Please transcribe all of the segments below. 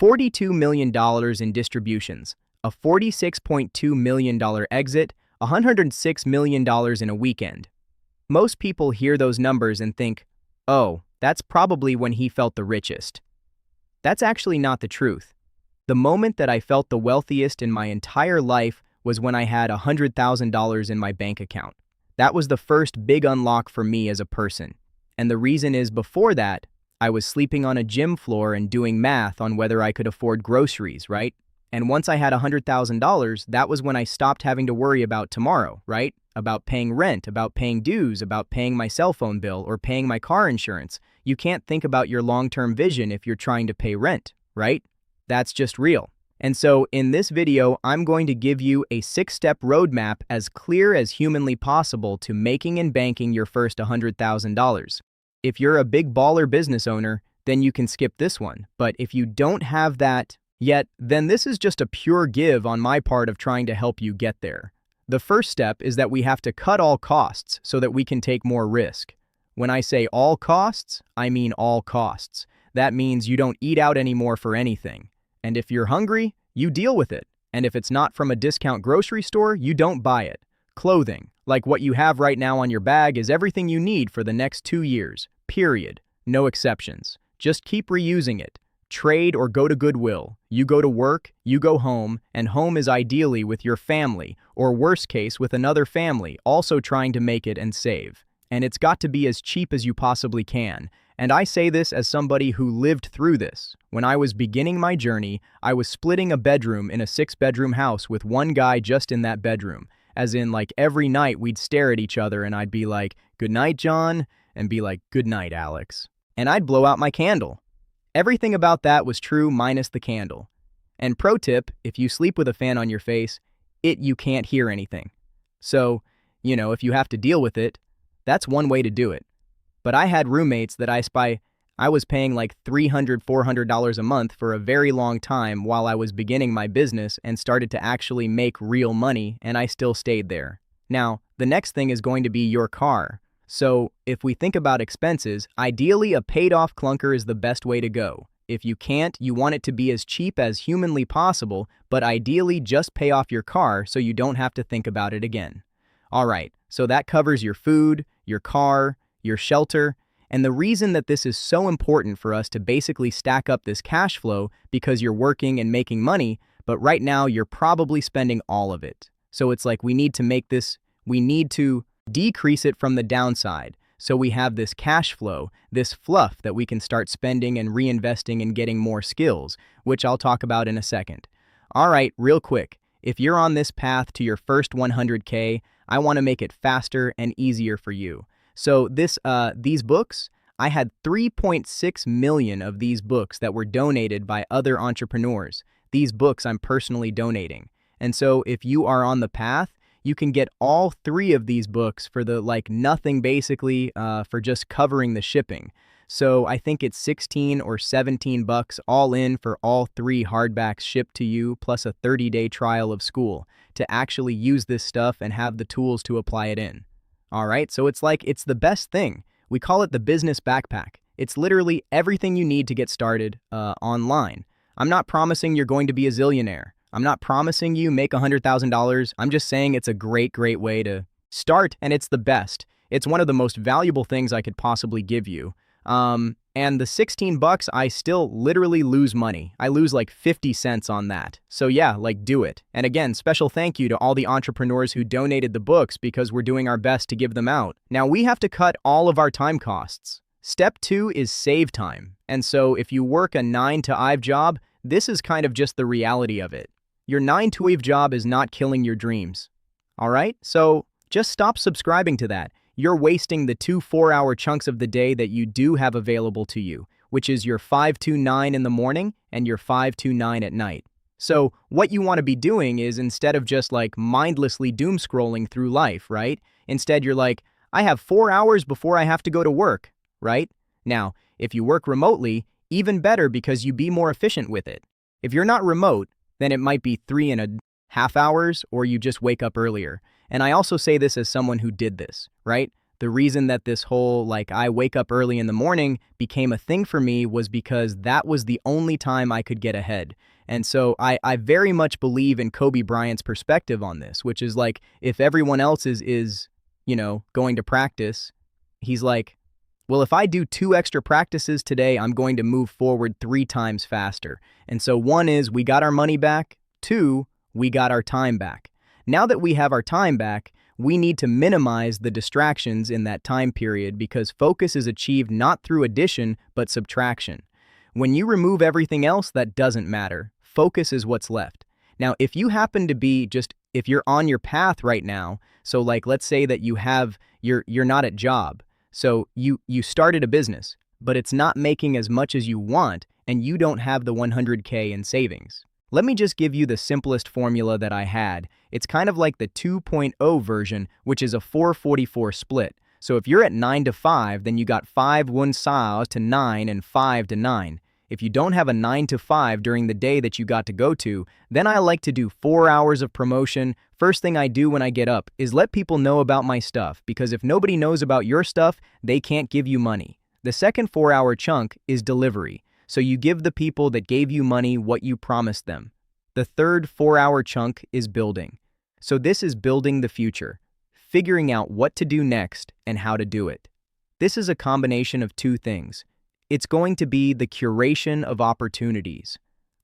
$42 million in distributions, a $46.2 million exit, $106 million in a weekend. Most people hear those numbers and think, oh, that's probably when he felt the richest. That's actually not the truth. The moment that I felt the wealthiest in my entire life was when I had $100,000 in my bank account. That was the first big unlock for me as a person. And the reason is before that, I was sleeping on a gym floor and doing math on whether I could afford groceries, right? And once I had $100,000, that was when I stopped having to worry about tomorrow, right? About paying rent, about paying dues, about paying my cell phone bill, or paying my car insurance. You can't think about your long-term vision if you're trying to pay rent, right? That's just real. And so in this video, I'm going to give you a 6-step roadmap as clear as humanly possible to making and banking your first $100,000. If you're a big baller business owner, then you can skip this one. But if you don't have that yet, then this is just a pure give on my part of trying to help you get there. The first step is that we have to cut all costs so that we can take more risk. When I say all costs, I mean all costs. That means you don't eat out anymore for anything. And if you're hungry, you deal with it. And if it's not from a discount grocery store, you don't buy it. Clothing, like what you have right now on your bag, is everything you need for the next 2 years. Period. No exceptions. Just keep reusing it. Trade or go to Goodwill. You go to work, you go home, and home is ideally with your family, or worst case with another family, also trying to make it and save. And it's got to be as cheap as you possibly can. And I say this as somebody who lived through this. When I was beginning my journey, I was splitting a bedroom in a 6-bedroom house with one guy just in that bedroom. As in, like, every night we'd stare at each other and I'd be like, "Good night, John," and be like, "Good night, Alex." And I'd blow out my candle. Everything about that was true minus the candle. And pro tip, if you sleep with a fan on your face, you can't hear anything. So, if you have to deal with it, that's one way to do it. But I had roommates that I was paying like $300, $400 a month for a very long time while I was beginning my business and started to actually make real money, and I still stayed there. Now, the next thing is going to be your car. So, if we think about expenses, ideally a paid-off clunker is the best way to go. If you can't, you want it to be as cheap as humanly possible, but ideally just pay off your car so you don't have to think about it again. Alright, so that covers your food, your car, your shelter, and the reason that this is so important for us to basically stack up this cash flow because you're working and making money, but right now you're probably spending all of it. So it's like we need to decrease it from the downside. So we have this cash flow, this fluff that we can start spending and reinvesting and getting more skills, which I'll talk about in a second. All right, real quick, if you're on this path to your first 100K, I want to make it faster and easier for you. So these books, I had 3.6 million of these books that were donated by other entrepreneurs. These books I'm personally donating. And so if you are on the path, you can get all 3 of these books for nothing basically, for just covering the shipping. So I think it's 16 or 17 bucks all in for all 3 hardbacks shipped to you, plus a 30-day trial of school to actually use this stuff and have the tools to apply it in. All right, so it's the best thing. We call it the business backpack. It's literally everything you need to get started online. I'm not promising you're going to be a zillionaire. I'm not promising you make $100,000. I'm just saying it's a great way to start, and it's the best. It's one of the most valuable things I could possibly give you. And the 16 bucks, I still literally lose money. I lose like 50 cents on that. So yeah, do it. And again, special thank you to all the entrepreneurs who donated the books because we're doing our best to give them out. Now we have to cut all of our time costs. Step 2 is save time. And so if you work a 9-to-5 job, this is kind of just the reality of it. Your 9-to-5 job is not killing your dreams. All right? So just stop subscribing to that. You're wasting the 2 4-hour chunks of the day that you do have available to you, which is your 5 to 9 in the morning and your 5 to 9 at night. So what you want to be doing is, instead of just mindlessly doom scrolling through life, right? Instead you're like, I have 4 hours before I have to go to work, right? Now, if you work remotely, even better because you be more efficient with it. If you're not remote, then it might be 3.5 hours or you just wake up earlier. And I also say this as someone who did this, right? The reason that this whole, like, I wake up early in the morning became a thing for me was because that was the only time I could get ahead. And so I very much believe in Kobe Bryant's perspective on this, which is like, if everyone else is, going to practice, he's like, well, if I do 2 extra practices today, I'm going to move forward 3 times faster. And so 1 is we got our money back, 2, we got our time back. Now that we have our time back, we need to minimize the distractions in that time period because focus is achieved not through addition, but subtraction. When you remove everything else, that doesn't matter. Focus is what's left. Now, if you happen to be if you're on your path right now, so like let's say that you're not at job, so you started a business, but it's not making as much as you want and you don't have the 100K in savings. Let me just give you the simplest formula that I had. It's kind of like the 2.0 version, which is a 4-44 split. So if you're at 9 to 5, then you got 5 1 to 9 and 5 to 9. If you don't have a 9 to 5 during the day that you got to go to, then I like to do 4 hours of promotion. First thing I do when I get up is let people know about my stuff, because if nobody knows about your stuff, they can't give you money. The second 4-hour chunk is delivery. So you give the people that gave you money what you promised them. The third 4-hour chunk is building. So this is building the future, figuring out what to do next and how to do it. This is a combination of 2 things. It's going to be the curation of opportunities.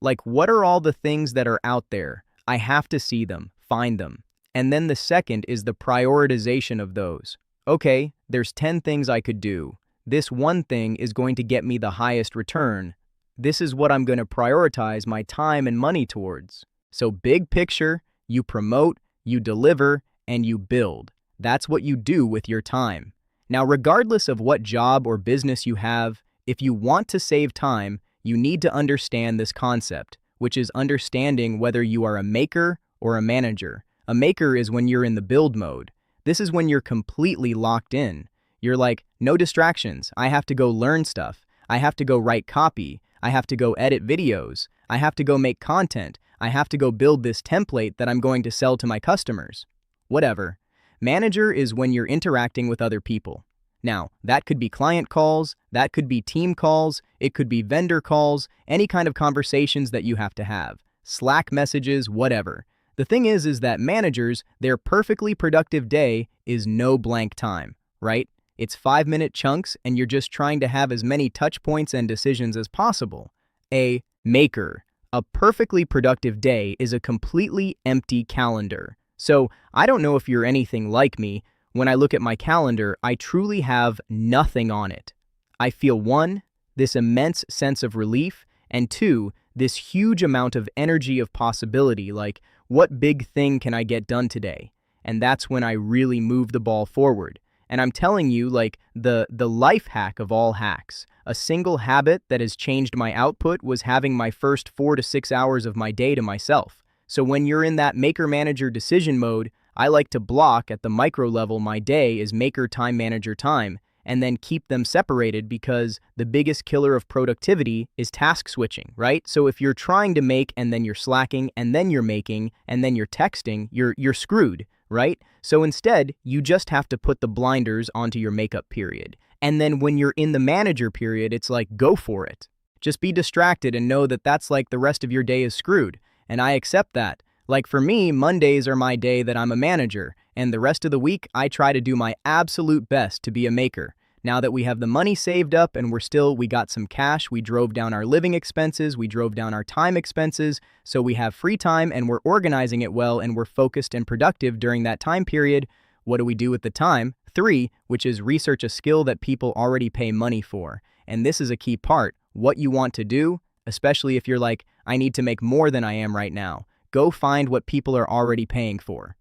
Like, what are all the things that are out there? I have to see them, find them. And then the second is the prioritization of those. Okay, there's 10 things I could do. This one thing is going to get me the highest return. This is what I'm going to prioritize my time and money towards. So big picture, you promote, you deliver, and you build. That's what you do with your time. Now, regardless of what job or business you have, if you want to save time, you need to understand this concept, which is understanding whether you are a maker or a manager. A maker is when you're in the build mode. This is when you're completely locked in. You're like, no distractions. I have to go learn stuff. I have to go write copy. I have to go edit videos. I have to go make content. I have to go build this template that I'm going to sell to my customers. Whatever. Manager is when you're interacting with other people. Now, that could be client calls, that could be team calls, it could be vendor calls, any kind of conversations that you have to have. Slack messages, whatever. The thing is that managers, their perfectly productive day is no blank time, right? It's 5-minute chunks and you're just trying to have as many touch points and decisions as possible. A maker. A perfectly productive day is a completely empty calendar. So I don't know if you're anything like me. When I look at my calendar, I truly have nothing on it. I feel 1, this immense sense of relief, and 2, this huge amount of energy of possibility, like, what big thing can I get done today? And that's when I really move the ball forward. And I'm telling you, like, the life hack of all hacks. A single habit that has changed my output was having my first 4 to 6 hours of my day to myself. So when you're in that maker-manager decision mode, I like to block at the micro level my day is maker time manager time, and then keep them separated because the biggest killer of productivity is task switching, right? So if you're trying to make and then you're slacking and then you're making and then you're texting, you're screwed, right? So instead, you just have to put the blinders onto your makeup period. And then when you're in the manager period, it's like, go for it. Just be distracted and know that that's like the rest of your day is screwed. And I accept that. Like for me, Mondays are my day that I'm a manager, and the rest of the week, I try to do my absolute best to be a maker. Now that we have the money saved up and we got some cash, we drove down our living expenses, we drove down our time expenses, so we have free time and we're organizing it well and we're focused and productive during that time period. What do we do with the time? 3, which is research a skill that people already pay money for. And this is a key part. What you want to do, especially if you're like, I need to make more than I am right now. Go find what people are already paying for,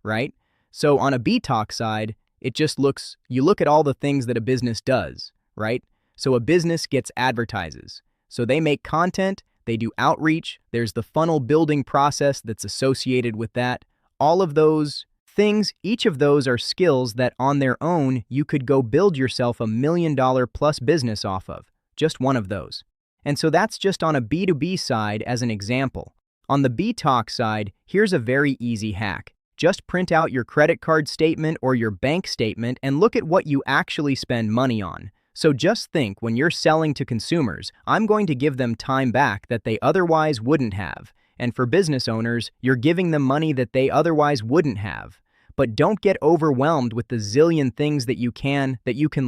right? So on a B-Talk side, you look at all the things that a business does, right? So a business gets advertises. So they make content, they do outreach, there's the funnel building process that's associated with that. All of those things, each of those are skills that on their own, you could go build yourself $1 million plus business off of, just one of those. And so that's just on a B2B side as an example. On the B-Talk side, here's a very easy hack. Just print out your credit card statement or your bank statement and look at what you actually spend money on. So just think, when you're selling to consumers, I'm going to give them time back that they otherwise wouldn't have. And for business owners, you're giving them money that they otherwise wouldn't have. But don't get overwhelmed with the zillion things that you can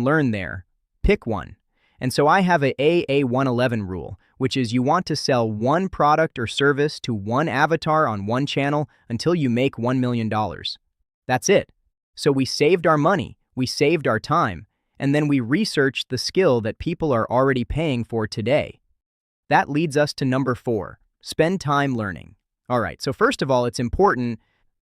learn there. Pick one. And so I have a AA111 rule, which is you want to sell one product or service to one avatar on one channel until you make $1 million. That's it. So we saved our money, we saved our time, and then we researched the skill that people are already paying for today. That leads us to number 4, spend time learning. All right, so first of all, it's important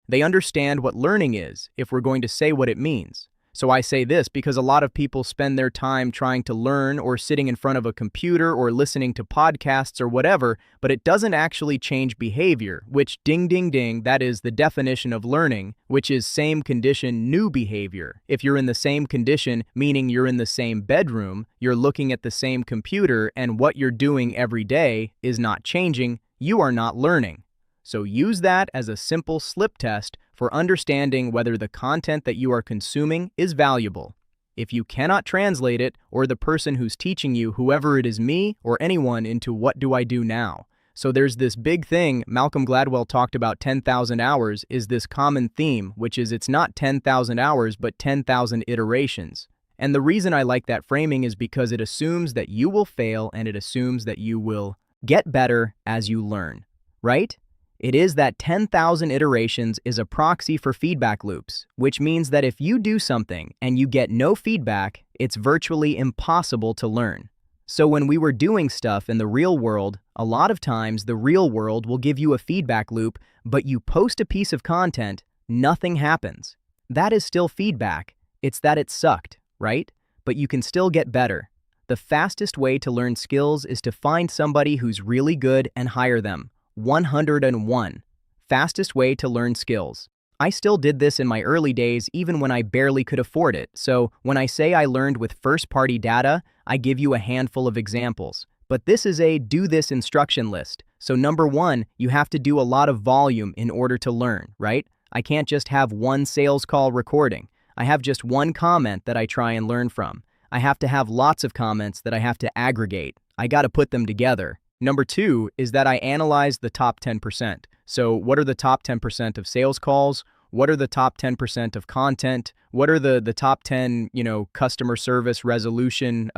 they understand what learning is if we're going to say what it means. So I say this because a lot of people spend their time trying to learn or sitting in front of a computer or listening to podcasts or whatever, but it doesn't actually change behavior, which ding ding ding, that is the definition of learning, which is same condition, new behavior. If you're in the same condition, meaning you're in the same bedroom, you're looking at the same computer, and what you're doing every day is not changing, you are not learning. So use that as a simple slip test for understanding whether the content that you are consuming is valuable. If you cannot translate it, or the person who's teaching you, whoever it is, me or anyone, into what do I do now? So there's this big thing, Malcolm Gladwell talked about 10,000 hours, is this common theme, which is it's not 10,000 hours, but 10,000 iterations. And the reason I like that framing is because it assumes that you will fail and it assumes that you will get better as you learn, right? It is that 10,000 iterations is a proxy for feedback loops, which means that if you do something and you get no feedback, it's virtually impossible to learn. So when we were doing stuff in the real world, a lot of times the real world will give you a feedback loop, but you post a piece of content, nothing happens. That is still feedback. It's that it sucked, right? But you can still get better. The fastest way to learn skills is to find somebody who's really good and hire them. 101. Fastest way to learn skills. I still did this in my early days, even when I barely could afford it. So when I say I learned with first-party data, I give you a handful of examples. But this is a do this instruction list. So number 1, you have to do a lot of volume in order to learn, right? I can't just have one sales call recording. I have just one comment that I try and learn from. I have to have lots of comments that I have to aggregate. I got to put them together. Number 2 is that I analyze the top 10%. So what are the top 10% of sales calls? What are the top 10% of content? What are the top 10, customer service resolution,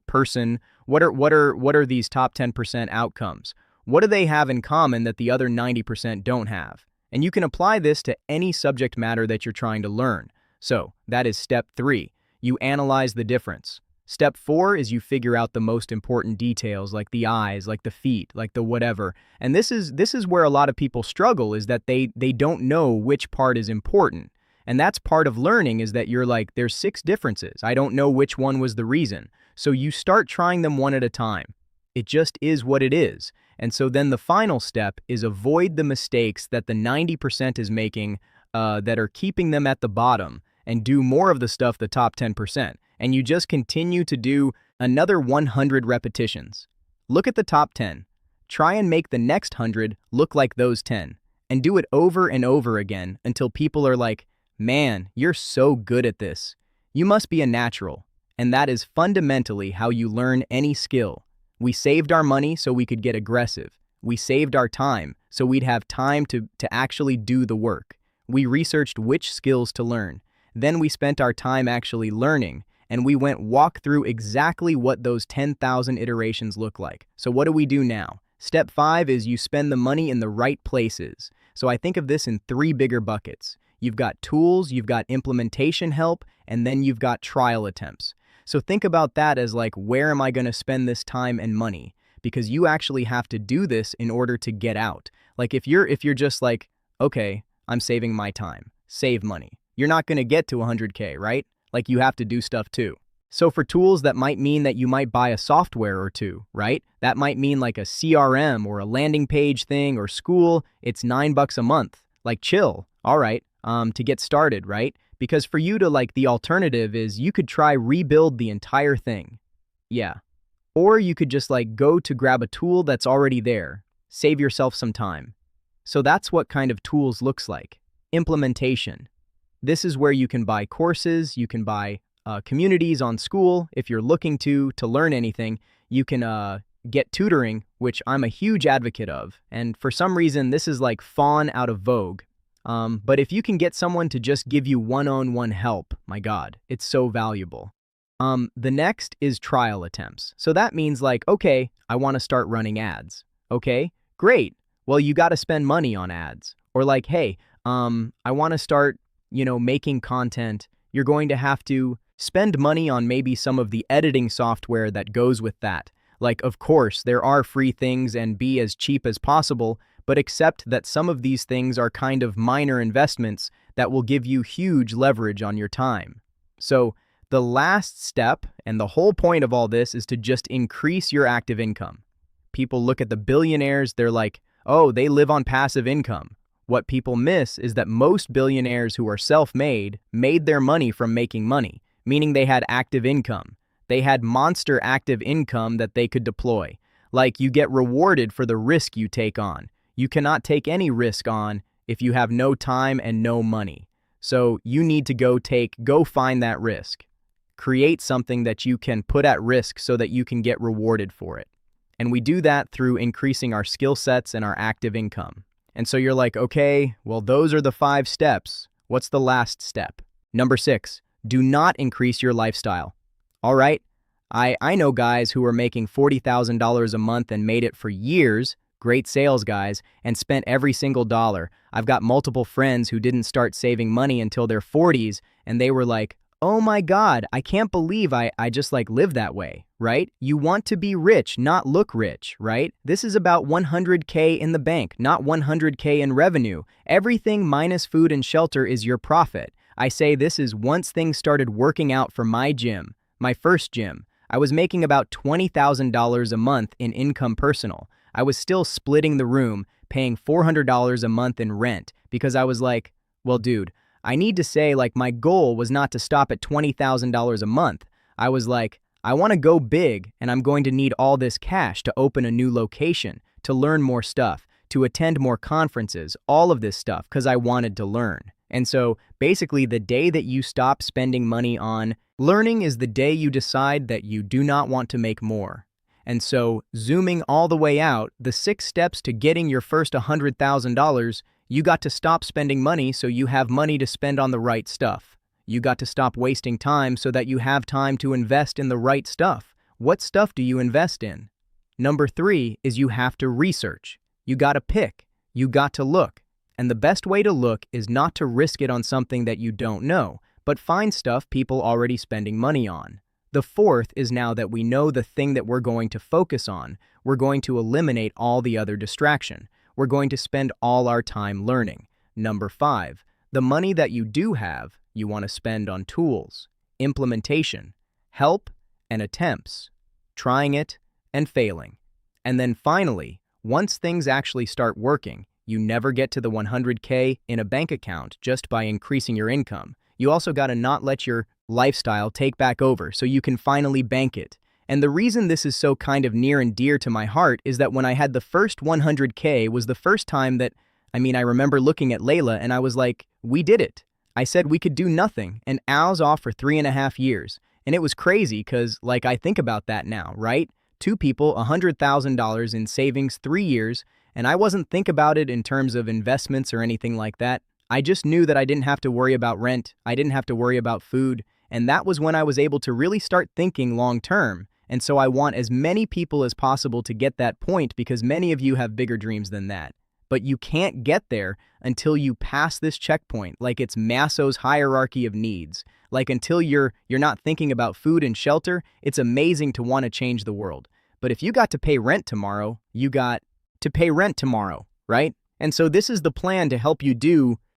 person? What are these top 10% outcomes? What do they have in common that the other 90% don't have? And you can apply this to any subject matter that you're trying to learn. So that is step 3. You analyze the difference. Step 4 is you figure out the most important details, like the eyes, like the feet, like the whatever. And this is where a lot of people struggle, is that they don't know which part is important. And that's part of learning, is that you're like, there's 6 differences. I don't know which one was the reason. So you start trying them one at a time. It just is what it is. And so then the final step is avoid the mistakes that the 90% is making that are keeping them at the bottom, and do more of the stuff the top 10%. And you just continue to do another 100 repetitions. Look at the top 10. Try and make the next 100 look like those 10. And do it over and over again until people are like, man, you're so good at this. You must be a natural. And that is fundamentally how you learn any skill. We saved our money so we could get aggressive. We saved our time so we'd have time to actually do the work. We researched which skills to learn. Then we spent our time actually learning, and we walk through exactly what those 10,000 iterations look like. So what do we do now? Step 5 is you spend the money in the right places. So I think of this in 3 bigger buckets. You've got tools, you've got implementation help, and then you've got trial attempts. So think about that as like, where am I going to spend this time and money? Because you actually have to do this in order to get out. Like if you're just like, okay, I'm saving my time, save money. You're not going to get to 100K, right? Like you have to do stuff too. So for tools, that might mean that you might buy a software or two, right? That might mean like a CRM or a landing page thing, or school. It's $9 a month. Like chill. All right. To get started, right? Because for you to the alternative is you could try rebuild the entire thing. Yeah. Or you could just go to grab a tool that's already there. Save yourself some time. So that's what kind of tools looks like. Implementation. This is where you can buy courses, you can buy communities on school. If you're looking to learn anything, you can get tutoring, which I'm a huge advocate of. And for some reason, this is like fallen out of vogue. But if you can get someone to just give you one-on-one help, my God, it's so valuable. The next is trial attempts. So that means like, okay, I want to start running ads. Okay, great. Well, you got to spend money on ads. Or like, hey, I want to start, making content. You're going to have to spend money on maybe some of the editing software that goes with that. Like, of course, there are free things and be as cheap as possible, but accept that some of these things are kind of minor investments that will give you huge leverage on your time. So the last step, and the whole point of all this, is to just increase your active income. People look at the billionaires, they're like, oh, they live on passive income. What people miss is that most billionaires who are self-made made their money from making money, meaning they had active income. They had monster active income that they could deploy. Like, you get rewarded for the risk you take on. You cannot take any risk on if you have no time and no money. So you need to go find that risk. Create something that you can put at risk so that you can get rewarded for it. And we do that through increasing our skill sets and our active income. And so you're like, okay, well, those are the 5 steps. What's the last step? Number 6, do not increase your lifestyle. All right, I know guys who are making $40,000 a month and made it for years, great sales guys, and spent every single dollar. I've got multiple friends who didn't start saving money until their 40s, and they were like, oh my God, I can't believe I just live that way, right? You want to be rich, not look rich, right? This is about 100K in the bank, not 100K in revenue. Everything minus food and shelter is your profit. I say this is once things started working out for my gym, my first gym. I was making about $20,000 a month in income personal. I was still splitting the room, paying $400 a month in rent because I was like, well, dude, I need to say my goal was not to stop at $20,000 a month. I was like, I want to go big and I'm going to need all this cash to open a new location, to learn more stuff, to attend more conferences, all of this stuff because I wanted to learn. And so basically the day that you stop spending money on learning is the day you decide that you do not want to make more. And so zooming all the way out, the 6 steps to getting your first $100,000, you got to stop spending money so you have money to spend on the right stuff. You got to stop wasting time so that you have time to invest in the right stuff. What stuff do you invest in? Number 3 is you have to research. You got to pick. You got to look. And the best way to look is not to risk it on something that you don't know, but find stuff people already spending money on. The 4th is now that we know the thing that we're going to focus on, we're going to eliminate all the other distraction. We're going to spend all our time learning. Number 5, the money that you do have, you want to spend on tools, implementation, help, and attempts, trying it and failing. And then finally, once things actually start working, you never get to the 100K in a bank account just by increasing your income. You also got to not let your lifestyle take back over so you can finally bank it. And the reason this is so kind of near and dear to my heart is that when I had the first 100K was the first time that, I remember looking at Layla and I was like, we did it. I said we could do nothing, and Al's off for 3.5 years. And it was crazy because, I think about that now, right? 2 people, $100,000 in savings, 3 years, and I wasn't think about it in terms of investments or anything like that. I just knew that I didn't have to worry about rent, I didn't have to worry about food, and that was when I was able to really start thinking long term. And so I want as many people as possible to get that point because many of you have bigger dreams than that. But you can't get there until you pass this checkpoint, like it's Maslow's hierarchy of needs. Until you're not thinking about food and shelter, it's amazing to want to change the world. But if you got to pay rent tomorrow, you got to pay rent tomorrow, right? And so this is the plan to help you do